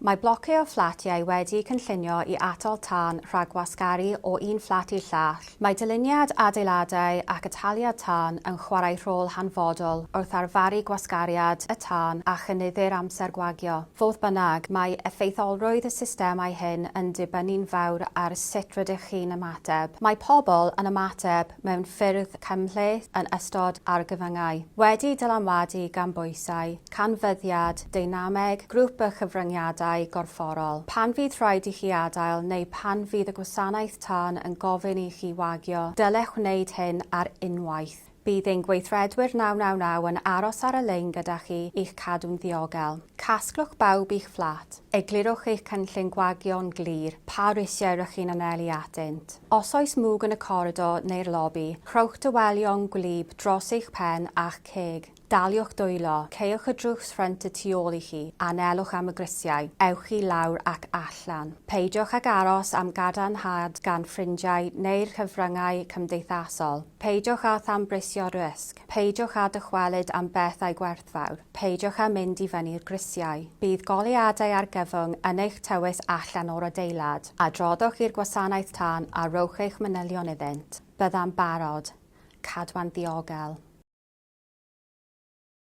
Mae blociau o fflatiau wedi cynllunio i atal tân rhag gwasgaru o un fflat i'r llall. Mae dyluniad adeiladau ac ataliad tân yn chwarae rhôl hanfodol wrth arfaru gwasgariad y tân a chynyddu'r amser gwagio. Fodd bynnag, mae effeitholrwydd y systemau hyn yn dibynnu'n fawr ar sut rydych chi'n ymateb. Mae pobl yn ymateb mewn ffyrdd cymhleth yn ystod argyfyngau. Wedi dylanwadu gan bwysau, canfyddiad, dynameg, grŵp y cyfryngiadau gorfforol. Pan fydd rhaid i chi adael neu pan fydd y gwasanaeth tân yn gofyn i chi wagio, dylech wneud hyn ar unwaith. Bydd ein gweithredwyr 999 yn aros ar y lein gyda chi i'ch cadw'n ddiogel. Casglwch bawb i'ch fflat. Eglurwch eich cynllun gwagio'n glir. Pa risiau rydych chi'n anelu atynt. Os oes mwg yn y coridor neu'r lobi, rhowch dywelion gwlyb dros eich pen a'ch ceg. Daliwch dwylo, ceiwch y drws ffrynt y tu ôl i chi, anelwch am y grisiau, ewch i lawr ac allan. Peidiwch ag aros am gadarnhad gan ffrindiau neu'r cyfryngau cymdeithasol. Peidiwch â thambrisio risg. Peidiwch â dychwelyd am bethau gwerthfawr. Peidiwch â mynd i fyny'r grisiau. Bydd goleuadau argyfwng yn eich tywys allan o'r adeilad. Adroddwch i'r gwasanaeth tân a rowch eich manylion iddynt. Bydda'n barod. Cadwa'n ddiogel.